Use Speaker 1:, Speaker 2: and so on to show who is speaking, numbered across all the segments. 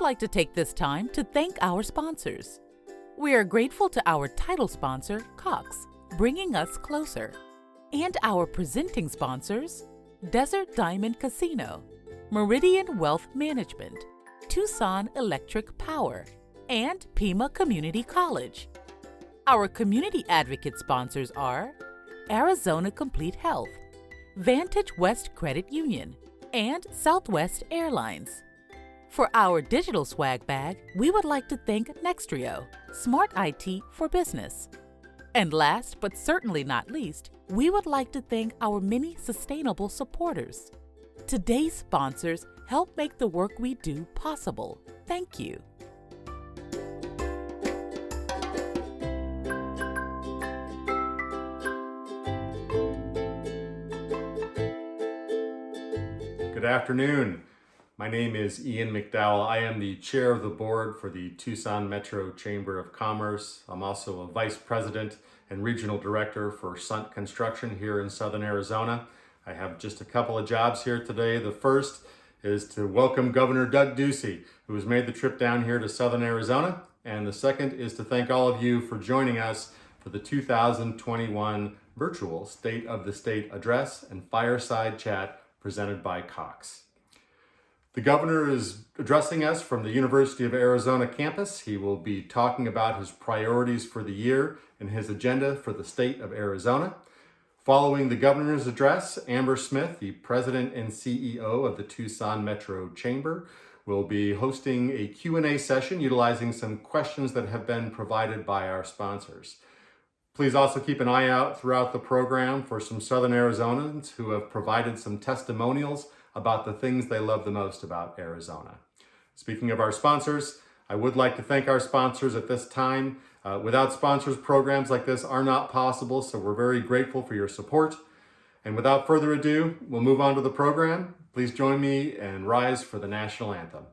Speaker 1: like to take this time to thank our sponsors. We are grateful to our title sponsor, Cox, bringing us closer, and our presenting sponsors, Desert Diamond Casino, Meridian Wealth Management, Tucson Electric Power, and Pima Community College. Our community advocate sponsors are Arizona Complete Health, Vantage West Credit Union, and Southwest Airlines. For our digital swag bag, we would like to thank Nextrio, Smart IT for Business. And last but certainly not least, we would like to thank our many sustainable supporters. Today's sponsors help make the work we do possible. Thank you.
Speaker 2: Good afternoon. My name is Ian McDowell. I am the chair of the board for the Tucson Metro Chamber of Commerce. I'm also a vice president and regional director for Sunt Construction here in Southern Arizona. I have just a couple of jobs here today. The first is to welcome Governor Doug Ducey, who has made the trip down here to Southern Arizona. And the second is to thank all of you for joining us for the 2021 virtual State of the State Address and Fireside Chat presented by Cox. The governor is addressing us from the University of Arizona campus. He will be talking about his priorities for the year and his agenda for the state of Arizona. Following the governor's address, Amber Smith, the president and CEO of the Tucson Metro Chamber, will be hosting a Q&A session utilizing some questions that have been provided by our sponsors. Please also keep an eye out throughout the program for some Southern Arizonans who have provided some testimonials about the things they love the most about Arizona. Speaking of our sponsors, I would like to thank our sponsors at this time. Without sponsors, programs like this are not possible, so we're very grateful for your support. And without further ado, we'll move on to the program. Please join me and rise for the national anthem.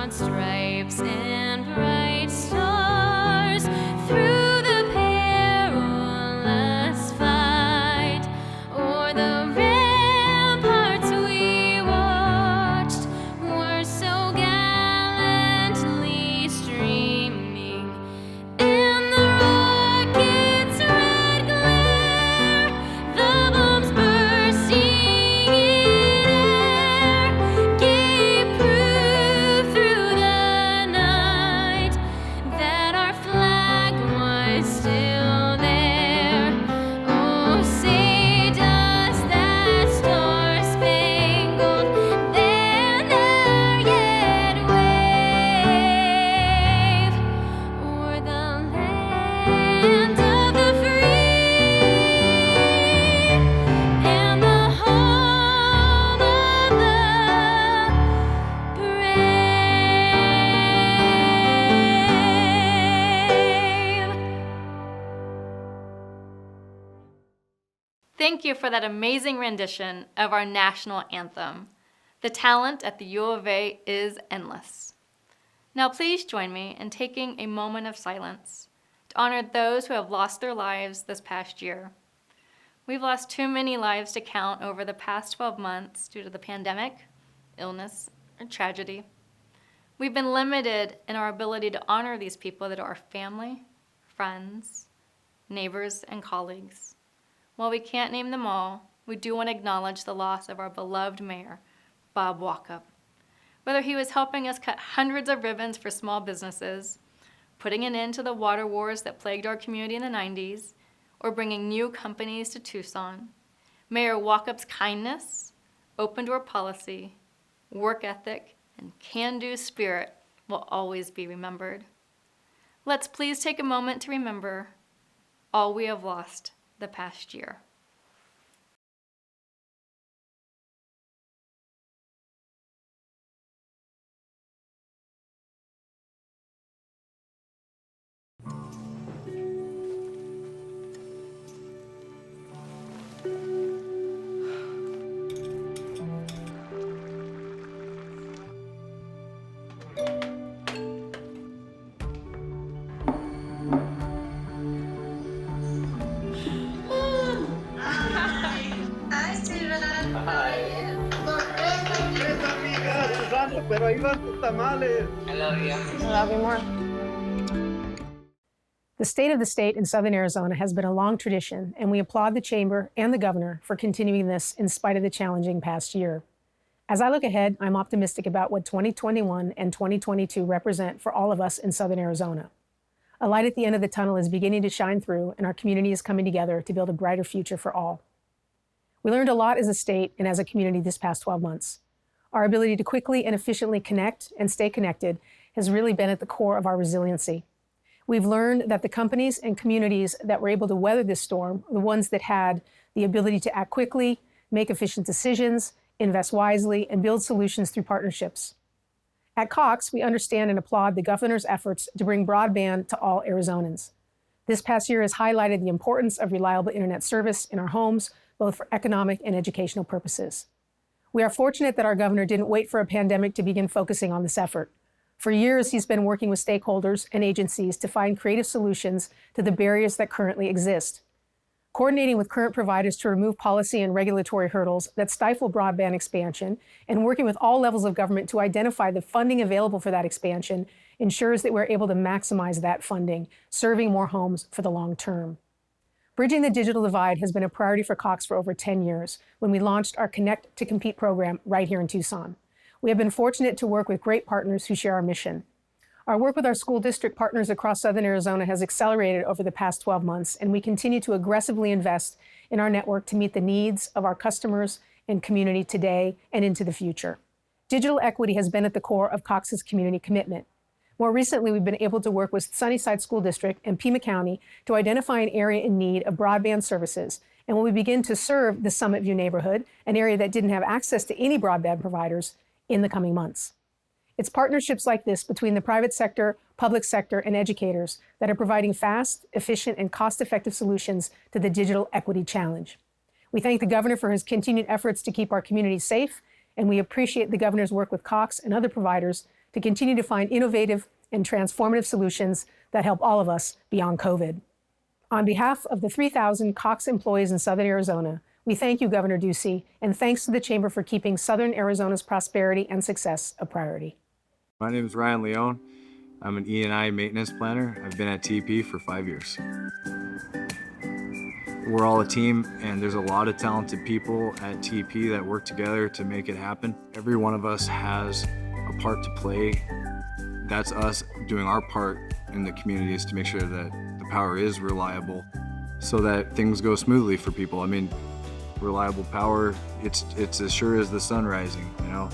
Speaker 3: Stripes and bright stars through the perilous fight, o'er the ramparts we watched were so gallantly streaming, and the rocket's red glare, the bombs bursting in air, gave proof through the night that our flag was still there. Oh, say does that star-spangled banner yet wave o'er the land of the free and the home of the Thank you for that amazing rendition of our national anthem. The talent at the U of A is endless. Now please join me in taking a moment of silence to honor those who have lost their lives this past year. We've lost too many lives to count over the past 12 months due to the pandemic, illness, or tragedy. We've been limited in our ability to honor these people that are our family, friends, neighbors, and colleagues. While we can't name them all, we do want to acknowledge the loss of our beloved mayor, Bob Walkup. Whether he was helping us cut hundreds of ribbons for small businesses, putting an end to the water wars that plagued our community in the 90s, or bringing new companies to Tucson, Mayor Walkup's kindness, open door policy, work ethic, and can-do spirit will always be remembered. Let's please take a moment to remember all we have lost the past year.
Speaker 4: pero ahí van tus tamales.
Speaker 5: I love you.
Speaker 6: I love you more.
Speaker 7: The state of the state in Southern Arizona has been a long tradition, and we applaud the Chamber and the Governor for continuing this in spite of the challenging past year. As I look ahead, I'm optimistic about what 2021 and 2022 represent for all of us in Southern Arizona. A light at the end of the tunnel is beginning to shine through, and our community is coming together to build a brighter future for all. We learned a lot as a state and as a community this past 12 months. Our ability to quickly and efficiently connect and stay connected has really been at the core of our resiliency. We've learned that the companies and communities that were able to weather this storm are the ones that had the ability to act quickly, make efficient decisions, invest wisely, and build solutions through partnerships. At Cox, we understand and applaud the governor's efforts to bring broadband to all Arizonans. This past year has highlighted the importance of reliable internet service in our homes, both for economic and educational purposes. We are fortunate that our governor didn't wait for a pandemic to begin focusing on this effort. For years, he's been working with stakeholders and agencies to find creative solutions to the barriers that currently exist. Coordinating with current providers to remove policy and regulatory hurdles that stifle broadband expansion, and working with all levels of government to identify the funding available for that expansion ensures that we're able to maximize that funding, serving more homes for the long term. Bridging the digital divide has been a priority for Cox for over 10 years when we launched our Connect to Compete program right here in Tucson. We have been fortunate to work with great partners who share our mission. Our work with our school district partners across Southern Arizona has accelerated over the past 12 months, and we continue to aggressively invest in our network to meet the needs of our customers and community today and into the future. Digital equity has been at the core of Cox's community commitment. More recently, we've been able to work with Sunnyside School District and Pima County to identify an area in need of broadband services. And when we begin to serve the Summit View neighborhood, an area that didn't have access to any broadband providers, in the coming months. It's partnerships like this between the private sector, public sector, and educators that are providing fast, efficient, and cost-effective solutions to the digital equity challenge. We thank the governor for his continued efforts to keep our community safe, and we appreciate the governor's work with Cox and other providers to continue to find innovative and transformative solutions that help all of us beyond COVID. On behalf of the 3,000 Cox employees in Southern Arizona, we thank you, Governor Ducey, and thanks to the Chamber for keeping Southern Arizona's prosperity and success a priority.
Speaker 8: My name is Ryan Leone. I'm an E&I maintenance planner. I've been at TP for 5 years. We're all a team, and there's a lot of talented people at TP that work together to make it happen. Every one of us has a part to play. That's us doing our part in the communities to make sure that the power is reliable so that things go smoothly for people. I mean, reliable power, it's as sure as the sun rising, you know?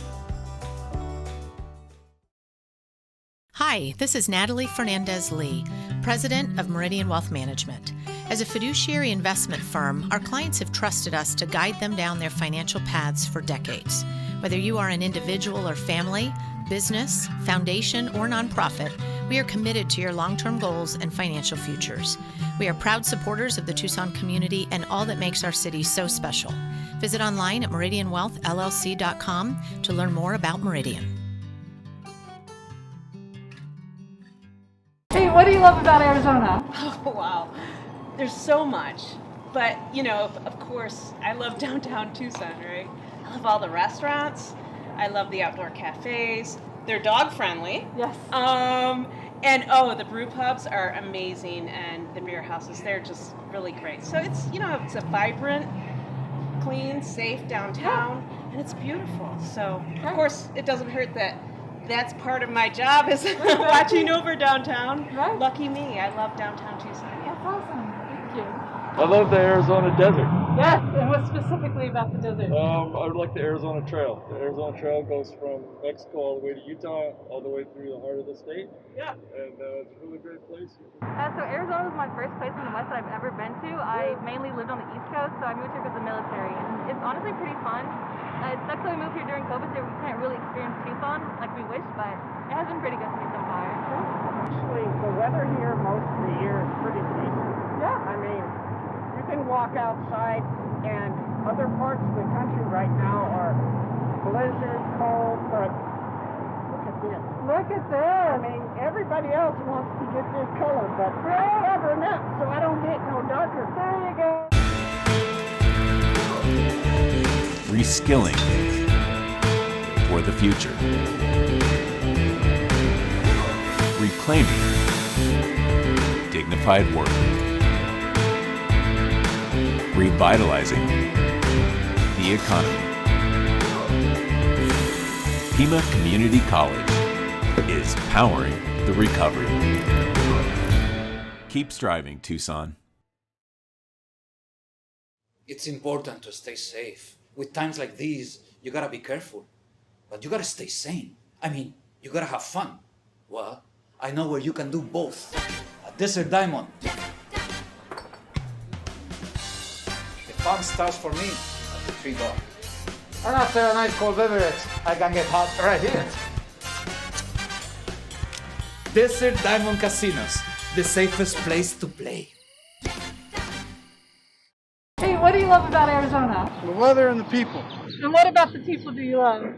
Speaker 9: Hi, this is Natalie Fernandez-Lee, President of Meridian Wealth Management. As a fiduciary investment firm, our clients have trusted us to guide them down their financial paths for decades. Whether you are an individual or family, business, foundation, or nonprofit, we are committed to your long-term goals and financial futures. We are proud supporters of the Tucson community and all that makes our city so special. Visit online at meridianwealthllc.com to learn more about Meridian.
Speaker 6: Hey, what do you love about Arizona?
Speaker 10: Oh, wow. There's so much. But, you know, of course, I love downtown Tucson, right? I love all the restaurants. I love the outdoor cafes. They're dog friendly.
Speaker 6: Yes.
Speaker 10: And oh, the brew pubs are amazing, and the beer houses, they're just really great. So it's, you know, it's a vibrant, clean, safe downtown, and it's beautiful. So, of course, it doesn't hurt that that's part of my job is watching over downtown.
Speaker 6: Right.
Speaker 10: Lucky me, I love downtown Tucson.
Speaker 6: That's awesome. Thank you.
Speaker 11: I love the Arizona desert.
Speaker 6: Yes, and what specifically about the desert?
Speaker 11: I would like the Arizona Trail. The Arizona Trail goes from Mexico all the way to Utah, all the way through the heart of the state.
Speaker 10: Yeah.
Speaker 11: And it's a really great place.
Speaker 12: So Arizona was my first place in the West that I've ever been to. I mainly lived on the East Coast, so I moved here because of the military. And it's honestly pretty fun. It sucks that we moved here during COVID, so we can't really experience Tucson like we wish, but it has been pretty good to me so far.
Speaker 13: Actually, the weather here most of the year is pretty decent.
Speaker 6: Yeah.
Speaker 13: I mean, you can walk outside, and other parts of the country right now are blizzard, cold, but look at this.
Speaker 6: Look at this.
Speaker 13: I mean, everybody else wants to get this color, but I'm covering up so I don't get no darker.
Speaker 6: There you go.
Speaker 14: Reskilling,
Speaker 5: for the future. Reclaiming dignified work. Revitalizing the economy. Pima Community College is powering the recovery. Keep striving, Tucson.
Speaker 14: It's important to stay safe. With times like these, you gotta be careful, but you gotta stay sane. I mean, you gotta have fun. Well, I know where you can do both. At Desert Diamond. The fun starts for me at the tree door. And after a nice cold beverage, I can get hot right here. Desert Diamond Casinos, the safest place to play.
Speaker 6: Hey, what do you love about Arizona?
Speaker 4: The weather and the people.
Speaker 6: And what about the people do you love?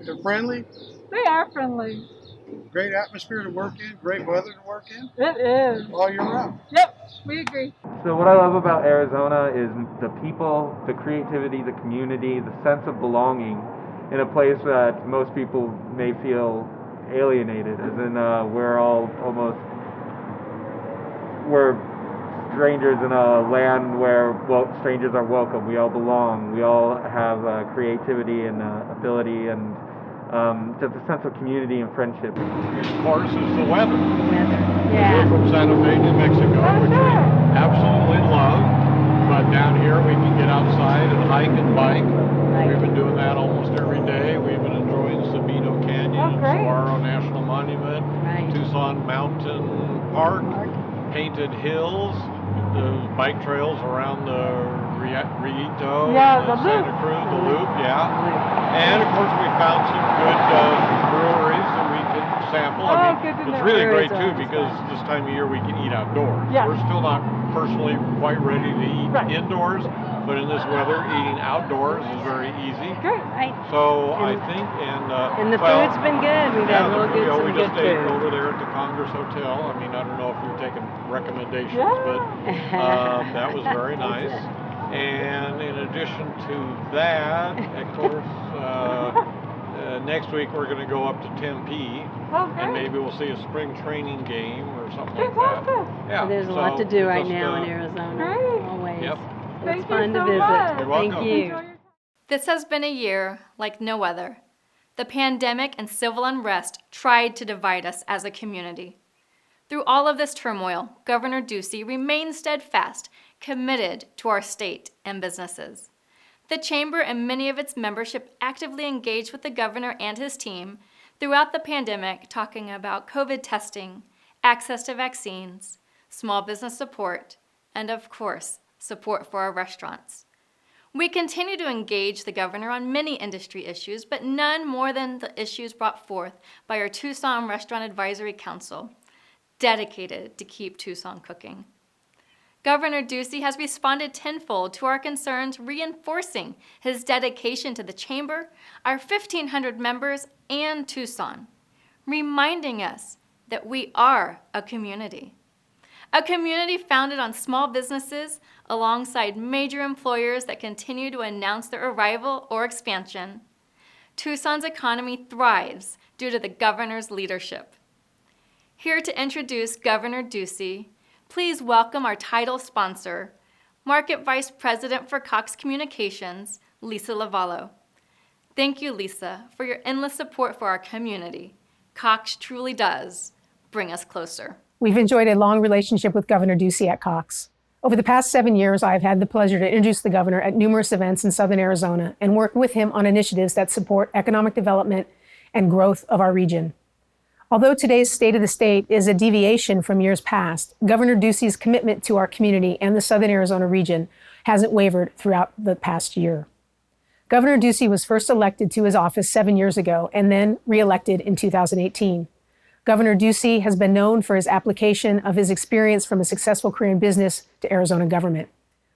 Speaker 4: They're friendly,
Speaker 6: They are friendly.
Speaker 4: great atmosphere to work in, great weather to work in,
Speaker 6: It is.
Speaker 4: all year round.
Speaker 6: Yep, we agree.
Speaker 15: So what I love about Arizona is the people, the creativity, the community, the sense of belonging in a place that most people may feel alienated, as in we're strangers in a land where strangers are welcome. We all belong. We all have creativity and ability and just a sense of community and friendship.
Speaker 11: Of course, is the weather.
Speaker 6: Yeah.
Speaker 11: We're from Santa Fe, New Mexico, which we absolutely love. But down here, we can get outside and hike and bike. We've been doing that almost every day. We've been enjoying Sabino Canyon, Saguaro National Monument, Tucson Mountain Park, Painted Hills, the bike trails around the Rito,
Speaker 6: the
Speaker 11: Santa Cruz, the Loop, And of course, we found some good breweries that we could sample. I mean, it's really great too because this time of year we can eat outdoors.
Speaker 6: Yeah.
Speaker 11: We're still not personally quite ready to eat indoors, but in this weather, eating outdoors is very easy.
Speaker 6: Great, right?
Speaker 11: So I think, and
Speaker 6: the food's been good. We've had real good,
Speaker 11: we
Speaker 6: some
Speaker 11: just
Speaker 6: good
Speaker 11: ate
Speaker 6: food.
Speaker 11: over there at the Congress Hotel. I mean, I don't know if you're taking recommendations, but that was very nice. And in addition to that, of course, next week we're going to go up to Tempe, and maybe we'll see a spring training game or something like that. Yeah,
Speaker 16: There's a lot to do right now in Arizona.
Speaker 6: Great.
Speaker 16: Always.
Speaker 11: Yep.
Speaker 16: It's fun to visit.
Speaker 11: You're welcome.
Speaker 16: Thank you.
Speaker 3: This has been a year like no other. The pandemic and civil unrest tried to divide us as a community. Through all of this turmoil, Governor Ducey remained steadfast, committed to our state and businesses. The Chamber and many of its membership actively engaged with the governor and his team throughout the pandemic, talking about COVID testing, access to vaccines, small business support, and of course, support for our restaurants. We continue to engage the governor on many industry issues, but none more than the issues brought forth by our Tucson Restaurant Advisory Council, dedicated to keep Tucson cooking. Governor Ducey has responded tenfold to our concerns, reinforcing his dedication to the Chamber, our 1,500 members, and Tucson, reminding us that we are a community founded on small businesses alongside major employers that continue to announce their arrival or expansion. Tucson's economy thrives due to the governor's leadership. Here to introduce Governor Ducey, please welcome our title sponsor, Market Vice President for Cox Communications, Lisa Lavallo. Thank you, Lisa, for your endless support for our community. Cox truly does bring us closer.
Speaker 7: We've enjoyed a long relationship with Governor Ducey at Cox. Over the past 7 years, I've had the pleasure to introduce the governor at numerous events in Southern Arizona and work with him on initiatives that support economic development and growth of our region. Although today's State of the State is a deviation from years past, Governor Ducey's commitment to our community and the Southern Arizona region hasn't wavered throughout the past year. Governor Ducey was first elected to his office 7 years ago and then re-elected in 2018. Governor Ducey has been known for his application of his experience from a successful career in business to Arizona government.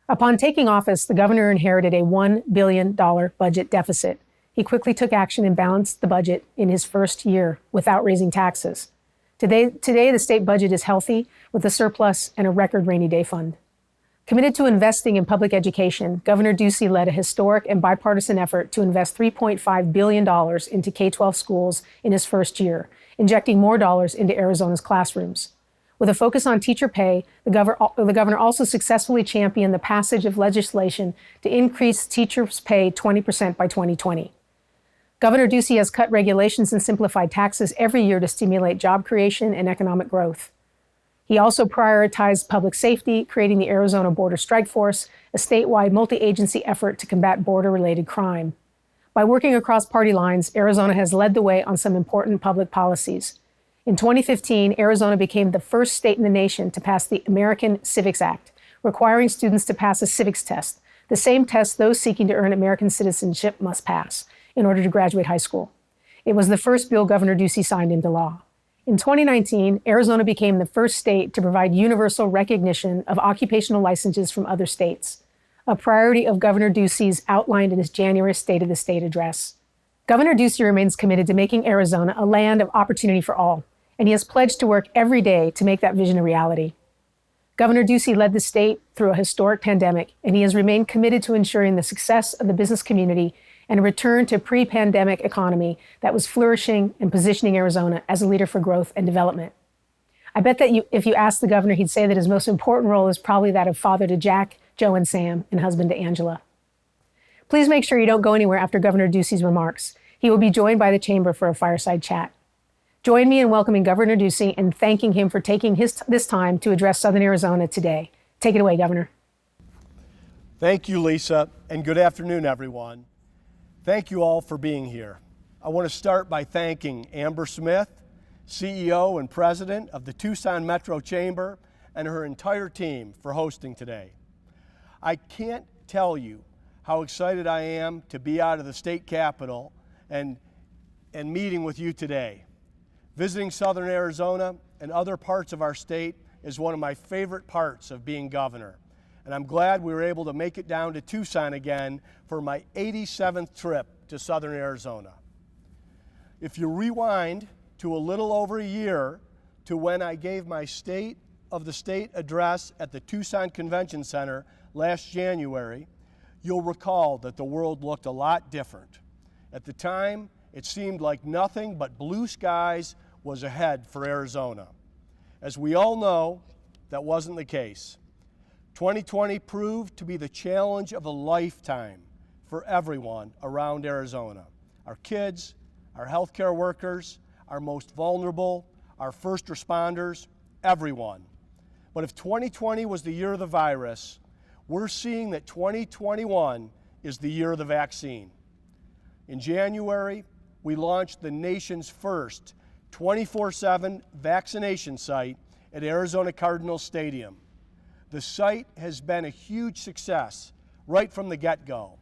Speaker 7: Upon taking office, the governor inherited a $1 billion budget deficit. He quickly took action and balanced the budget in his first year without raising taxes. Today, the state budget is healthy with a surplus and a record rainy day fund. Committed to investing in public education, Governor Ducey led a historic and bipartisan effort to invest $3.5 billion into K-12 schools in his first year, injecting more dollars into Arizona's classrooms. With a focus on teacher pay, the governor also successfully championed the passage of legislation to increase teachers' pay 20% by 2020. Governor Ducey has cut regulations and simplified taxes every year to stimulate job creation and economic growth. He also prioritized public safety, creating the Arizona Border Strike Force, a statewide multi-agency effort to combat border-related crime. By working across party lines, Arizona has led the way on some important public policies. In 2015, Arizona became the first state in the nation to pass the American Civics Act, requiring students to pass a civics test, the same test those seeking to earn American citizenship must pass in order to graduate high school. It was the first bill Governor Ducey signed into law. In 2019, Arizona became the first state to provide universal recognition of occupational licenses from other states, a priority of Governor Ducey's outlined in his January State of the State address. Governor Ducey remains committed to making Arizona a land of opportunity for all, and he has pledged to work every day to make that vision a reality. Governor Ducey led the state through a historic pandemic, and he has remained committed to ensuring the success of the business community and a return to a pre-pandemic economy that was flourishing and positioning Arizona as a leader for growth and development. I bet that if you asked the governor, he'd say that his most important role is probably that of father to Jack, Joe, and Sam, and husband to Angela. Please make sure you don't go anywhere after Governor Ducey's remarks. He will be joined by the chamber for a fireside chat. Join me in welcoming Governor Ducey and thanking him for taking this time to address Southern Arizona today. Take it away, Governor.
Speaker 17: Thank you, Lisa, and good afternoon, everyone. Thank you all for being here. I want to start by thanking Amber Smith, CEO and President of the Tucson Metro Chamber, and her entire team for hosting today. I can't tell you how excited I am to be out of the state capitol and meeting with you today. Visiting Southern Arizona and other parts of our state is one of my favorite parts of being governor. And I'm glad we were able to make it down to Tucson again for my 87th trip to Southern Arizona. If you rewind to a little over a year to when I gave my State of the State address at the Tucson Convention Center last January, you'll recall that the world looked a lot different. At the time, it seemed like nothing but blue skies was ahead for Arizona. As we all know, that wasn't the case. 2020 proved to be the challenge of a lifetime for everyone around Arizona. Our kids, our healthcare workers, our most vulnerable, our first responders, everyone. But if 2020 was the year of the virus, we're seeing that 2021 is the year of the vaccine. In January, we launched the nation's first 24/7 vaccination site at Arizona Cardinals Stadium. The site has been a huge success right from the get-go.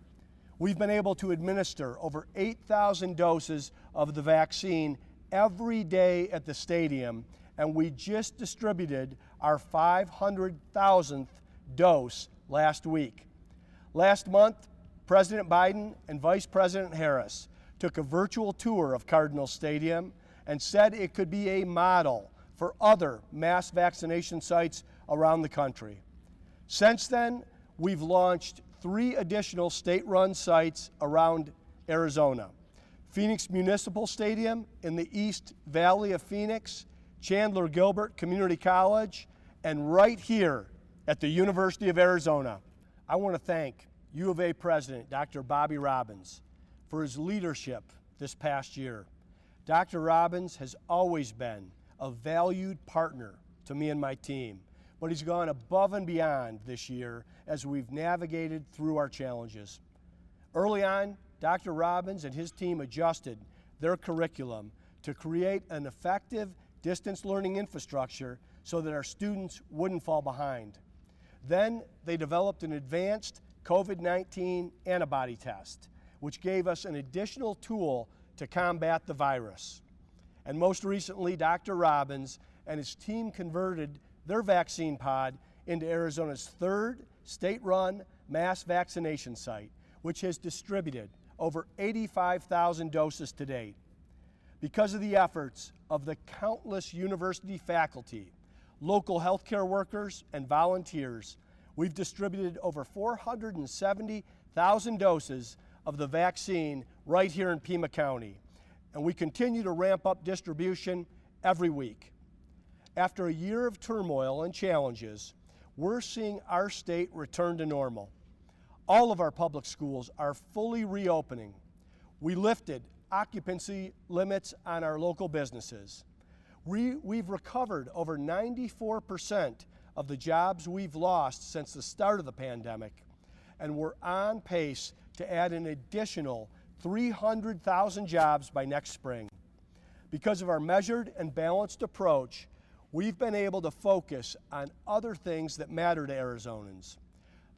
Speaker 17: We've been able to administer over 8,000 doses of the vaccine every day at the stadium, and we just distributed our 500,000th dose last week. Last month, President Biden and Vice President Harris took a virtual tour of Cardinal Stadium and said it could be a model for other mass vaccination sites around the country. Since then, we've launched 3 additional state-run sites around Arizona: Phoenix Municipal Stadium in the East Valley of Phoenix, Chandler Gilbert Community College, and right here at the University of Arizona. I want to thank U of A President Dr. Bobby Robbins for his leadership this past year. Dr. Robbins has always been a valued partner to me and my team, but he's gone above and beyond this year as we've navigated through our challenges. Early on, Dr. Robbins and his team adjusted their curriculum to create an effective distance learning infrastructure so that our students wouldn't fall behind. Then they developed an advanced COVID-19 antibody test, which gave us an additional tool to combat the virus. And most recently, Dr. Robbins and his team converted their vaccine pod into Arizona's 3rd state-run mass vaccination site, which has distributed over 85,000 doses to date. Because of the efforts of the countless university faculty, local healthcare workers, and volunteers, We've distributed over 470,000 doses of the vaccine right here in Pima County, and we continue to ramp up distribution every week. After a year of turmoil and challenges, we're seeing our state return to normal. All of our public schools are fully reopening. We lifted occupancy limits on our local businesses. We've recovered over 94% of the jobs we've lost since the start of the pandemic, and we're on pace to add an additional 300,000 jobs by next spring. Because of our measured and balanced approach, we've been able to focus on other things that matter to Arizonans.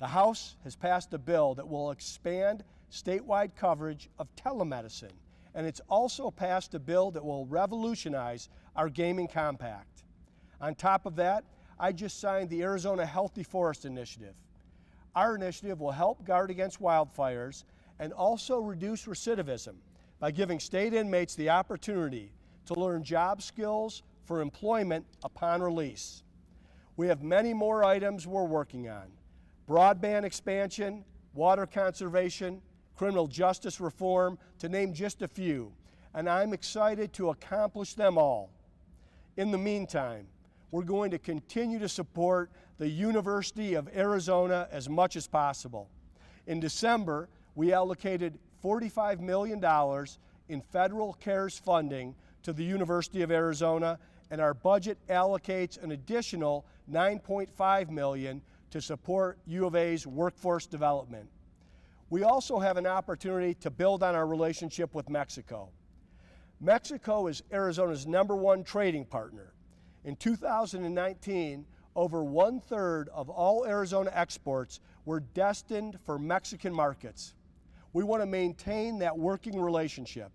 Speaker 17: The House has passed a bill that will expand statewide coverage of telemedicine, and it's also passed a bill that will revolutionize our gaming compact. On top of that, I just signed the Arizona Healthy Forest Initiative. Our initiative will help guard against wildfires and also reduce recidivism by giving state inmates the opportunity to learn job skills for employment upon release. We have many more items we're working on: broadband expansion, water conservation, criminal justice reform, to name just a few, and I'm excited to accomplish them all. In the meantime, we're going to continue to support the University of Arizona as much as possible. In December, we allocated $45 million in federal CARES funding to the University of Arizona, and our budget allocates an additional $9.5 million to support U of A's workforce development. We also have an opportunity to build on our relationship with Mexico. Mexico is Arizona's #1 trading partner. In 2019, over 1/3 of all Arizona exports were destined for Mexican markets. We want to maintain that working relationship.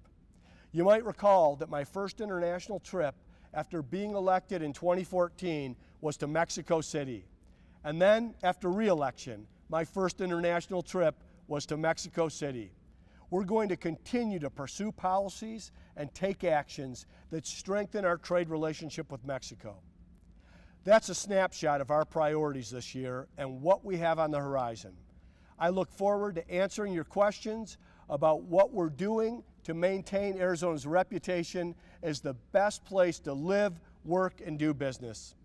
Speaker 17: You might recall that my first international trip after being elected in 2014 was to Mexico City. And then, after re-election, my first international trip was to Mexico City. We're going to continue to pursue policies and take actions that strengthen our trade relationship with Mexico. That's a snapshot of our priorities this year and what we have on the horizon. I look forward to answering your questions about what we're doing to maintain Arizona's reputation as the best place to live, work, and do business.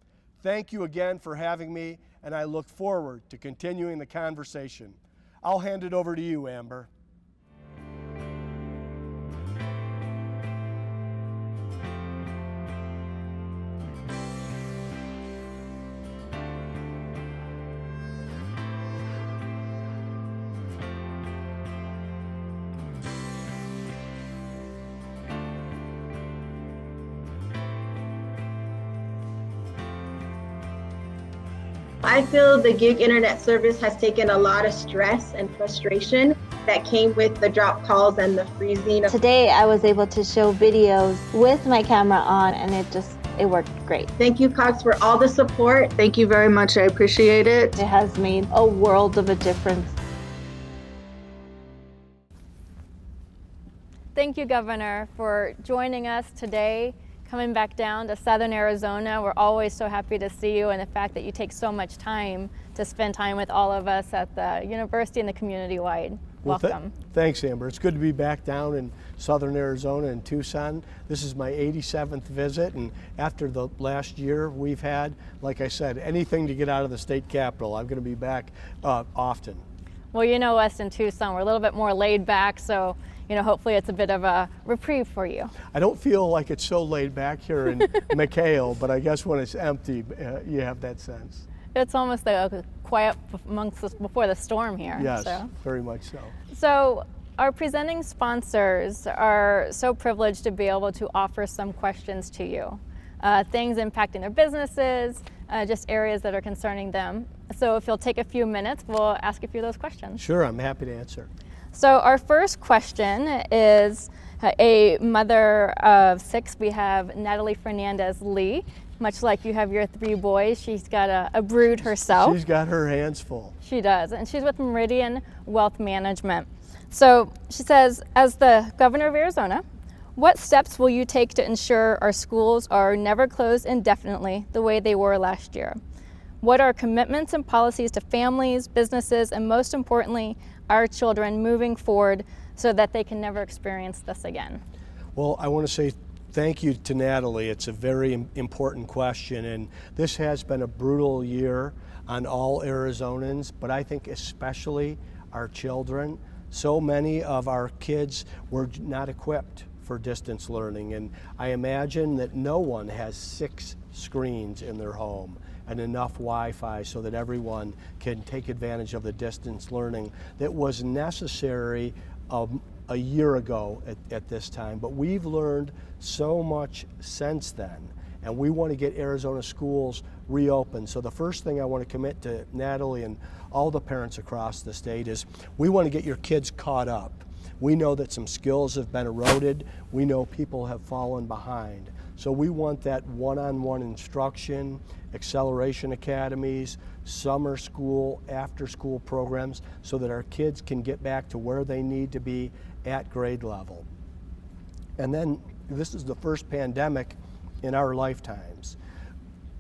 Speaker 17: Thank you again for having me, and I look forward to continuing the conversation. I'll hand it over to you, Amber.
Speaker 18: I feel the gig internet service has taken a lot of stress and frustration that came with the drop calls and the freezing.
Speaker 19: Today I was able to show videos with my camera on, and it worked great.
Speaker 18: Thank you, Cox, for all the support.
Speaker 6: Thank you very much. I appreciate it.
Speaker 19: It has made a world of a difference.
Speaker 3: Thank you, Governor, for joining us today, coming back down to Southern Arizona. We're always so happy to see you, and the fact that you take so much time to spend time with all of us at the university and the community-wide. Welcome.
Speaker 17: Thanks, Amber. It's good to be back down in Southern Arizona in Tucson. This is my 87th visit, and after the last year we've had, like I said, anything to get out of the state capitol. I'm going to be back often.
Speaker 3: Well, you know us in Tucson, we're a little bit more laid back, so hopefully it's a bit of a reprieve for you.
Speaker 17: I don't feel like it's so laid back here in McHale, but I guess when it's empty, you have that sense.
Speaker 3: It's almost a quiet before the storm here.
Speaker 17: Yes, very much so.
Speaker 3: So our presenting sponsors are so privileged to be able to offer some questions to you. Things impacting their businesses, just areas that are concerning them. So if you'll take a few minutes, we'll ask a few of those questions.
Speaker 17: Sure, I'm happy to answer.
Speaker 3: So our first question is a mother of 6. We have Natalie Fernandez-Lee. Much like you have your 3 boys, she's got a brood herself.
Speaker 17: She's got her hands full.
Speaker 3: She does, and she's with Meridian Wealth Management. So she says, as the governor of Arizona, what steps will you take to ensure our schools are never closed indefinitely the way they were last year? What are commitments and policies to families, businesses, and most importantly, our children moving forward so that they can never experience this again?
Speaker 17: Well, I want to say thank you to Natalie. It's a very important question, and this has been a brutal year on all Arizonans, but I think especially our children. So many of our kids were not equipped for distance learning, and I imagine that no one has 6 screens in their home and enough Wi-Fi so that everyone can take advantage of the distance learning that was necessary a year ago at this time. But we've learned so much since then, and we want to get Arizona schools reopened. So the first thing I want to commit to Natalie and all the parents across the state is we want to get your kids caught up. We know that some skills have been eroded. We know people have fallen behind. So we want that one-on-one instruction, acceleration academies, summer school, after-school programs so that our kids can get back to where they need to be at grade level. And then this is the first pandemic in our lifetimes.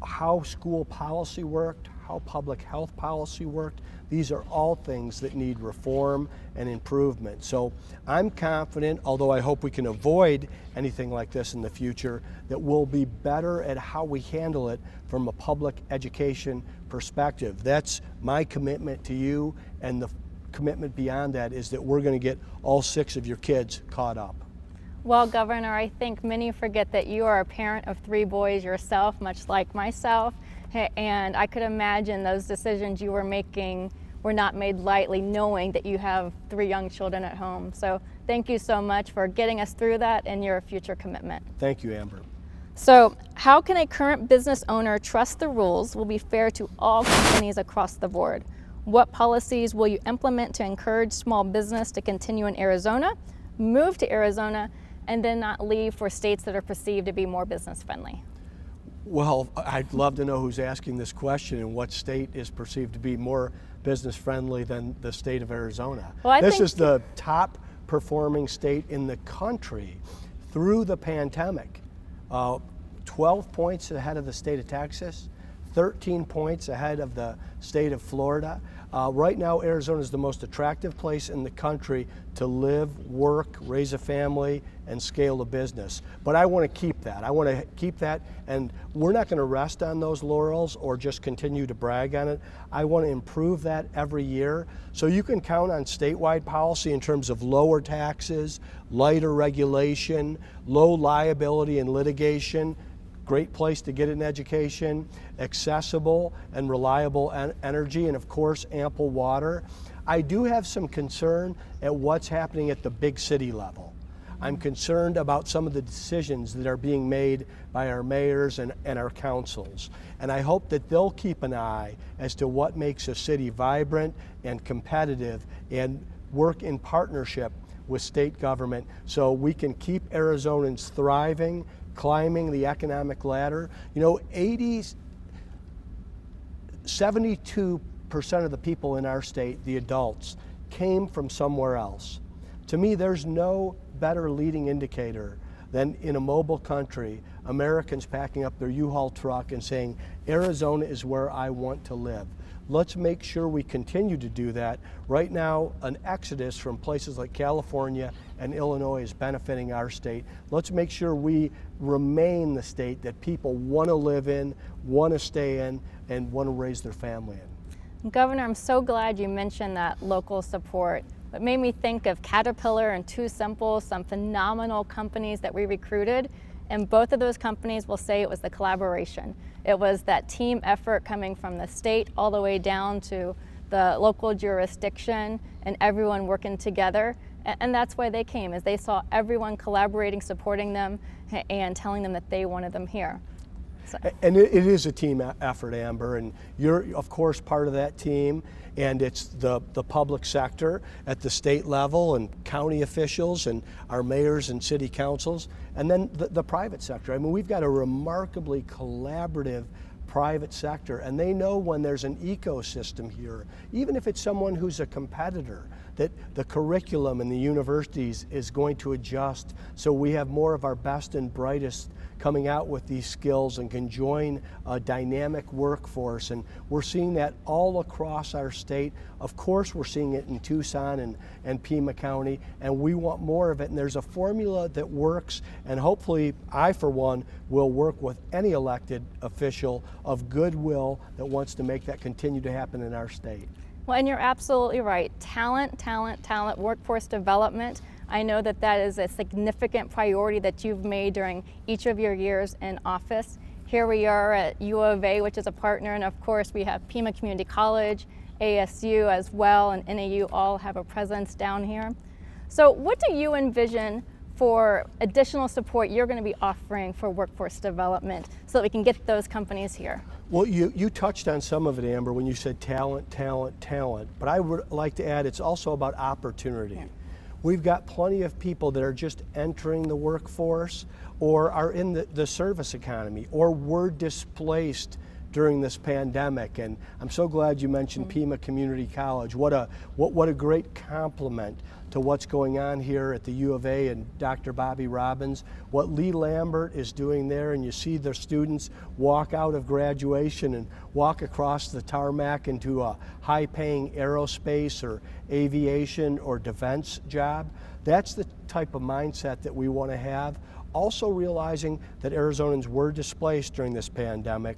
Speaker 17: How school policy worked, how public health policy worked, these are all things that need reform and improvement. So I'm confident, although I hope we can avoid anything like this in the future, that we'll be better at how we handle it from a public education perspective. That's my commitment to you, and the commitment beyond that is that we're going to get all 6 of your kids caught up.
Speaker 3: Well, Governor, I think many forget that you are a parent of 3 boys yourself, much like myself, and I could imagine those decisions you were making were not made lightly, knowing that you have 3 young children at home. So thank you so much for getting us through that and your future commitment.
Speaker 17: Thank you, Amber.
Speaker 3: So how can a current business owner trust the rules will be fair to all companies across the board? What policies will you implement to encourage small business to continue in Arizona, move to Arizona, and then not leave for states that are perceived to be more business friendly?
Speaker 17: Well, I'd love to know who's asking this question and what state is perceived to be more business friendly than the state of Arizona.
Speaker 3: Well,
Speaker 17: this is the top performing state in the country through the pandemic. 12 points ahead of the state of Texas, 13 points ahead of the state of Florida. Right now, Arizona is the most attractive place in the country to live, work, raise a family, and scale a business. But I want to keep that. I want to keep that, and we're not going to rest on those laurels or just continue to brag on it. I want to improve that every year. So you can count on statewide policy in terms of lower taxes, lighter regulation, low liability and litigation, great place to get an education, accessible and reliable energy, and of course, ample water. I do have some concern at what's happening at the big city level. I'm concerned about some of the decisions that are being made by our mayors and our councils. And I hope that they'll keep an eye as to what makes a city vibrant and competitive and work in partnership with state government so we can keep Arizonans thriving, climbing the economic ladder. You know, 72% of the people in our state, the adults, came from somewhere else. To me, there's no better leading indicator than in a mobile country, Americans packing up their U-Haul truck and saying, Arizona is where I want to live. Let's make sure we continue to do that. Right now, an exodus from places like California and Illinois is benefiting our state. Let's make sure we remain the state that people want to live in, want to stay in, and want to raise their family in.
Speaker 3: Governor, I'm so glad you mentioned that local support. It made me think of Caterpillar and Too Simple, some phenomenal companies that we recruited, and both of those companies will say it was the collaboration. It was that team effort coming from the state all the way down to the local jurisdiction and everyone working together. And that's why they came, is they saw everyone collaborating, supporting them, and telling them that they wanted them here. So.
Speaker 17: And it is a team effort, Amber, and you're, of course, part of that team, and it's the public sector at the state level and county officials and our mayors and city councils, and then the private sector. I mean, we've got a remarkably collaborative private sector, and they know when there's an ecosystem here, even if it's someone who's a competitor, that the curriculum in the universities is going to adjust so we have more of our best and brightest coming out with these skills and can join a dynamic workforce. And we're seeing that all across our state. Of course, we're seeing it in Tucson and Pima County, and we want more of it. And there's a formula that works, and hopefully I, for one, will work with any elected official of goodwill that wants to make that continue to happen in our state.
Speaker 3: Well, and you're absolutely right. Talent, workforce development. I know that that is a significant priority that you've made during each of your years in office. Here we are at U of A, which is a partner, and of course we have Pima Community College, ASU as well, and NAU all have a presence down here. So what do you envision for additional support you're going to be offering for workforce development so that we can get those companies here?
Speaker 17: Well, you touched on some of it, Amber, when you said talent, but I would like to add it's also about opportunity. Yeah. We've got plenty of people that are just entering the workforce or are in the service economy or were displaced during this pandemic. And I'm so glad you mentioned Pima Community College. What a great compliment to what's going on here at the U of A and Dr. Bobby Robbins. What Lee Lambert is doing there, and you see the students walk out of graduation and walk across the tarmac into a high-paying aerospace or aviation or defense job. That's the type of mindset that we want to have. Also realizing that Arizonans were displaced during this pandemic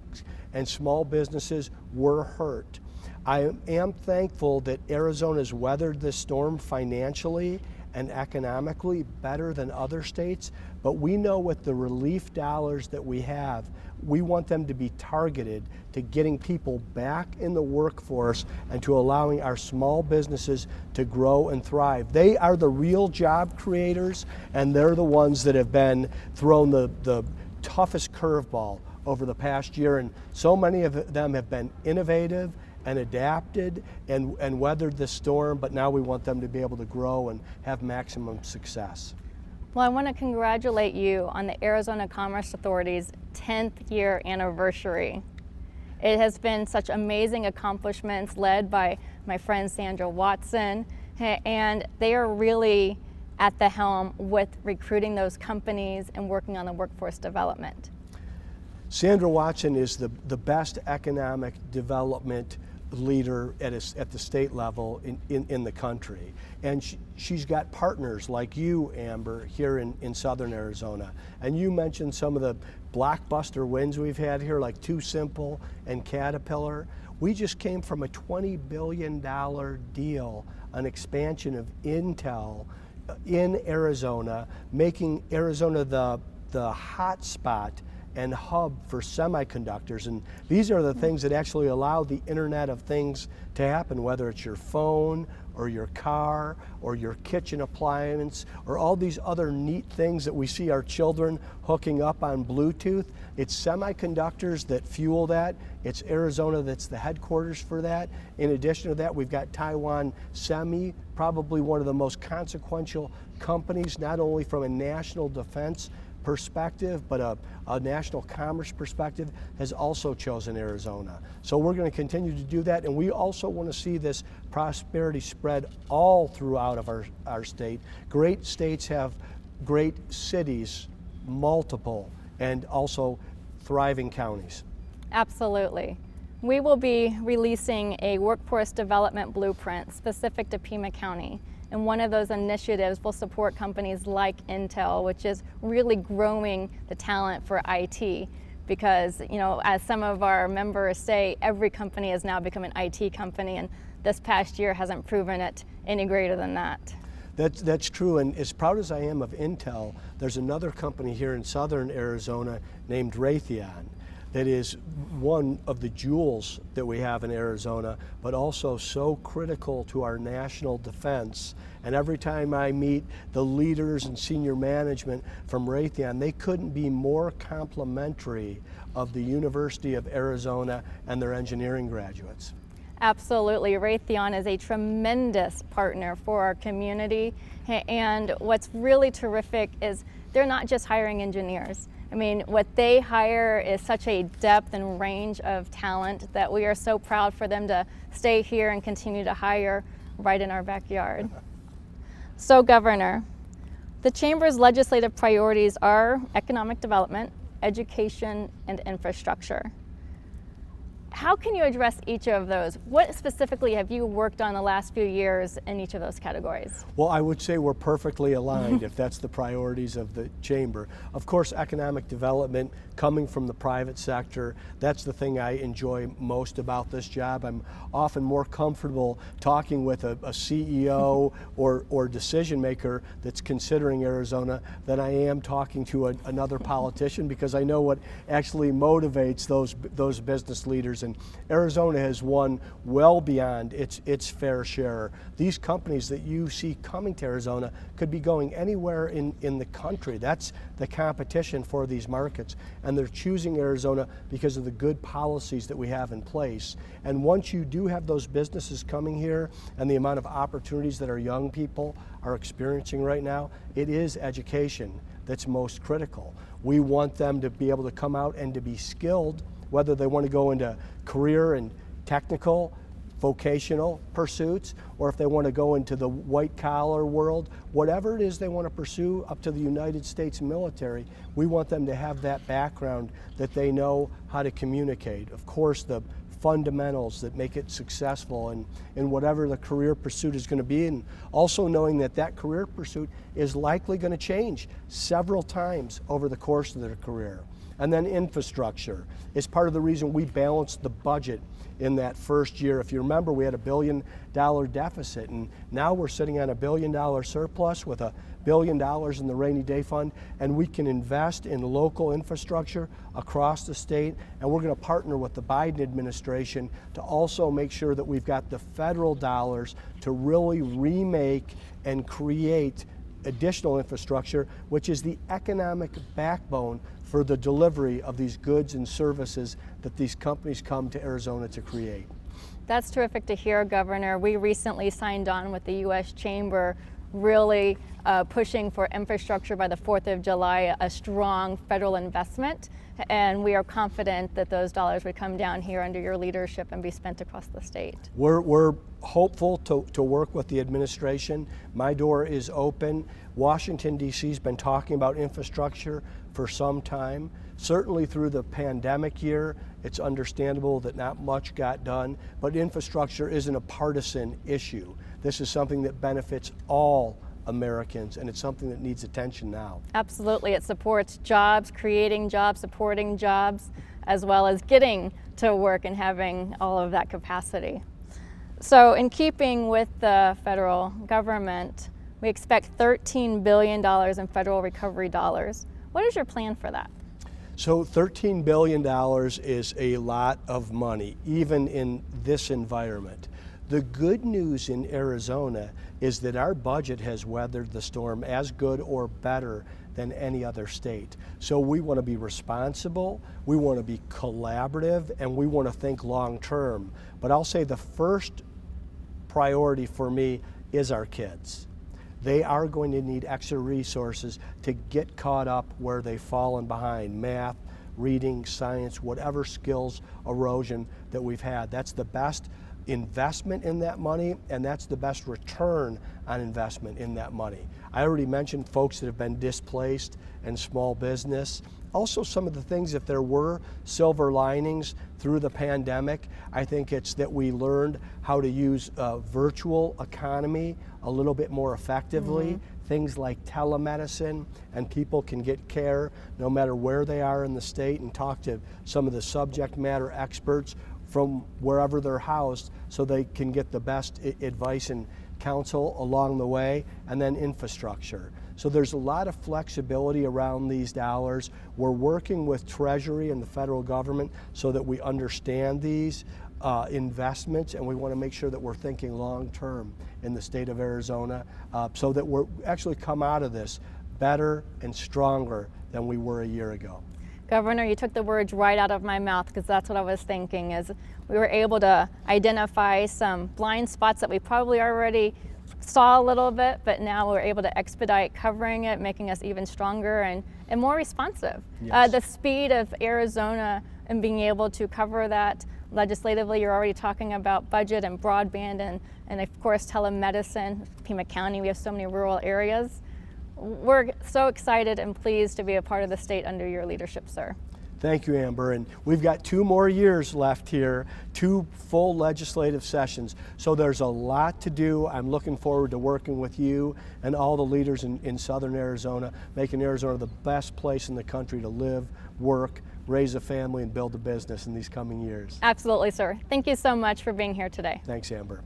Speaker 17: and small businesses were hurt. I am thankful that Arizona's weathered this storm financially and economically better than other states, but we know with the relief dollars that we have, we want them to be targeted to getting people back in the workforce and to allowing our small businesses to grow and thrive. They are the real job creators, and they're the ones that have been thrown the toughest curveball over the past year, and so many of them have been innovative and adapted and weathered the storm, but now we want them to be able to grow and have maximum success.
Speaker 3: Well, I want to congratulate you on the Arizona Commerce Authority's 10th year anniversary. It has been such amazing accomplishments led by my friend Sandra Watson, and they are really at the helm with recruiting those companies and working on the workforce development.
Speaker 17: Sandra Watson is the best economic development leader at the state level in the country. And she's got partners like you, Amber, here in southern Arizona. And you mentioned some of the blockbuster wins we've had here, like Too Simple and Caterpillar. We just came from a $20 billion deal, an expansion of Intel in Arizona, making Arizona the hot spot and hub for semiconductors. And these are the things that actually allow the Internet of Things to happen, whether it's your phone or your car or your kitchen appliance or all these other neat things that we see our children hooking up on Bluetooth. It's semiconductors that fuel that. It's Arizona that's the headquarters for that. In addition to that, we've got Taiwan Semi, probably one of the most consequential companies, not only from a national defense perspective, but a national commerce perspective, has also chosen Arizona. So we're going to continue to do that, and we also want to see this prosperity spread all throughout of our state. Great states have great cities, multiple, and also thriving counties.
Speaker 3: Absolutely. We will be releasing a workforce development blueprint specific to Pima County. And one of those initiatives will support companies like Intel, which is really growing the talent for IT. Because, you know, as some of our members say, every company has now become an IT company, and this past year hasn't proven it any greater than that.
Speaker 17: That's true, and as proud as I am of Intel, there's another company here in southern Arizona named Raytheon that is one of the jewels that we have in Arizona, but also so critical to our national defense. And every time I meet the leaders and senior management from Raytheon, they couldn't be more complimentary of the University of Arizona and their engineering graduates.
Speaker 3: Absolutely. Raytheon is a tremendous partner for our community. And what's really terrific is they're not just hiring engineers. I mean, what they hire is such a depth and range of talent that we are so proud for them to stay here and continue to hire right in our backyard. So, Governor, the Chamber's legislative priorities are economic development, education, and infrastructure. How can you address each of those? What specifically have you worked on the last few years in each of those categories?
Speaker 17: Well, I would say we're perfectly aligned if that's the priorities of the Chamber. Of course, economic development coming from the private sector, that's the thing I enjoy most about this job. I'm often more comfortable talking with a CEO or decision maker that's considering Arizona than I am talking to another politician, because I know what actually motivates those business leaders. And Arizona has won well beyond its fair share. These companies that you see coming to Arizona could be going anywhere in the country. That's the competition for these markets. And they're choosing Arizona because of the good policies that we have in place. And once you do have those businesses coming here and the amount of opportunities that our young people are experiencing right now, it is education that's most critical. We want them to be able to come out and to be skilled, whether they want to go into career and technical, vocational pursuits, or if they want to go into the white collar world, whatever it is they want to pursue up to the United States military, we want them to have that background, that they know how to communicate. Of course, the fundamentals that make it successful in whatever the career pursuit is going to be, and also knowing that that career pursuit is likely going to change several times over the course of their career. And then infrastructure is part of the reason we balanced the budget in that first year. If you remember, we had $1 billion deficit, and now we're sitting on $1 billion surplus with $1 billion in the rainy day fund, and we can invest in local infrastructure across the state, and we're going to partner with the Biden administration to also make sure that we've got the federal dollars to really remake and create additional infrastructure, which is the economic backbone for the delivery of these goods and services that these companies come to Arizona to create.
Speaker 3: That's terrific to hear, Governor. We recently signed on with the U.S. Chamber, really pushing for infrastructure by the 4th of July, a strong federal investment, and we are confident that those dollars would come down here under your leadership and be spent across the state.
Speaker 17: We're hopeful to work with the administration. My door is open. Washington, D.C. has been talking about infrastructure for some time. Certainly through the pandemic year, it's understandable that not much got done, but infrastructure isn't a partisan issue. This is something that benefits all Americans, and it's something that needs attention now.
Speaker 3: Absolutely. It supports jobs, creating jobs, supporting jobs, as well as getting to work and having all of that capacity. So in keeping with the federal government, we expect $13 billion in federal recovery dollars. What is your plan for that?
Speaker 17: So $13 billion is a lot of money, even in this environment. The good news in Arizona is that our budget has weathered the storm as good or better than any other state. So we want to be responsible, we want to be collaborative, and we want to think long term. But I'll say the first priority for me is our kids. They are going to need extra resources to get caught up where they've fallen behind: math, reading, science, whatever skills erosion that we've had. That's the best investment in that money, and that's the best return on investment in that money. I already mentioned folks that have been displaced and small business. Also, some of the things, if there were silver linings through the pandemic, I think it's that we learned how to use virtual economy a little bit more effectively. Things like telemedicine, and people can get care no matter where they are in the state and talk to some of the subject matter experts from wherever they're housed, so they can get the best advice and counsel along the way. And then infrastructure. So there's a lot of flexibility around these dollars. We're working with Treasury and the federal government so that we understand these investments, and we want to make sure that we're thinking long term in the state of Arizona, so that we're actually come out of this better and stronger than we were a year ago.
Speaker 3: Governor, you took the words right out of my mouth, because that's what I was thinking, is we were able to identify some blind spots that we probably already saw a little bit, but now we're able to expedite covering it, making us even stronger and more responsive.
Speaker 17: Yes.
Speaker 3: The speed of Arizona and being able to cover that legislatively, you're already talking about budget and broadband and of course telemedicine. Pima County, we have so many rural areas. We're so excited and pleased to be a part of the state under your leadership, sir.
Speaker 17: Thank you, Amber. And we've got 2 more years left here, 2 full legislative sessions. So there's a lot to do. I'm looking forward to working with you and all the leaders in Southern Arizona, making Arizona the best place in the country to live, work, raise a family, and build a business in these coming years.
Speaker 3: Absolutely, sir. Thank you so much for being here today.
Speaker 17: Thanks, Amber.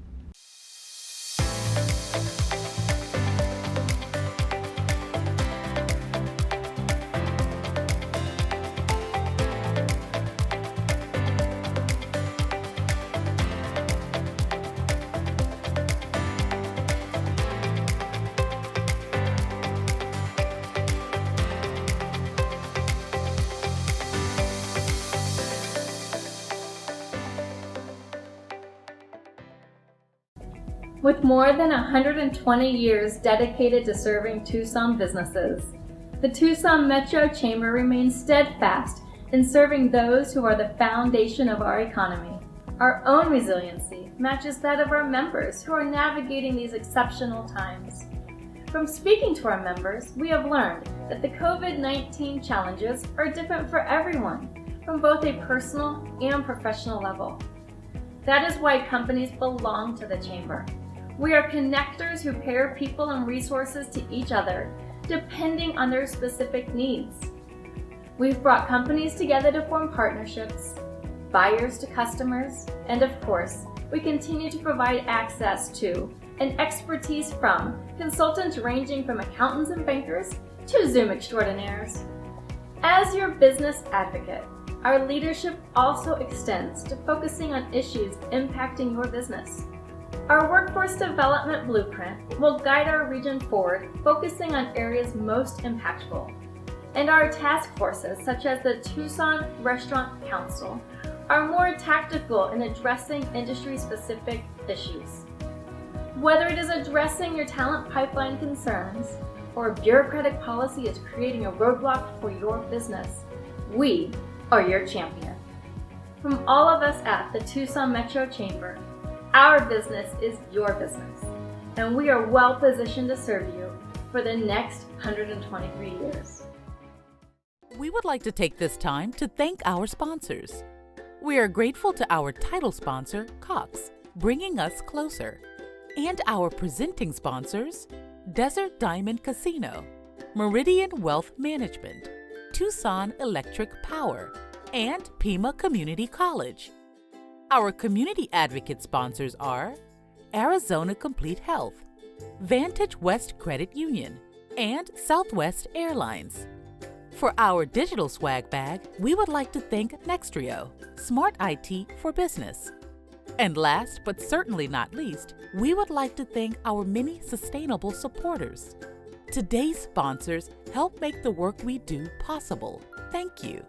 Speaker 3: With more than 120 years dedicated to serving Tucson businesses, the Tucson Metro Chamber remains steadfast in serving those who are the foundation of our economy. Our own resiliency matches that of our members who are navigating these exceptional times. From speaking to our members, we have learned that the COVID-19 challenges are different for everyone, from both a personal and professional level. That is why companies belong to the Chamber. We are connectors who pair people and resources to each other, depending on their specific needs. We've brought companies together to form partnerships, buyers to customers, and of course, we continue to provide access to and expertise from consultants ranging from accountants and bankers to Zoom extraordinaires. As your business advocate, our leadership also extends to focusing on issues impacting your business. Our workforce development blueprint will guide our region forward, focusing on areas most impactful. And our task forces, such as the Tucson Restaurant Council, are more tactical in addressing industry-specific issues. Whether it is addressing your talent pipeline concerns or bureaucratic policy is creating a roadblock for your business, we are your champion. From all of us at the Tucson Metro Chamber, our business is your business, and we are well positioned to serve you for the next 123 years.
Speaker 1: We would like to take this time to thank our sponsors. We are grateful to our title sponsor, Cox, bringing us closer, and our presenting sponsors, Desert Diamond Casino, Meridian Wealth Management, Tucson Electric Power, and Pima Community College. Our community advocate sponsors are Arizona Complete Health, Vantage West Credit Union, and Southwest Airlines. For our digital swag bag, we would like to thank Nextrio, Smart IT for Business. And last but certainly not least, we would like to thank our many sustainable supporters. Today's sponsors help make the work we do possible. Thank you.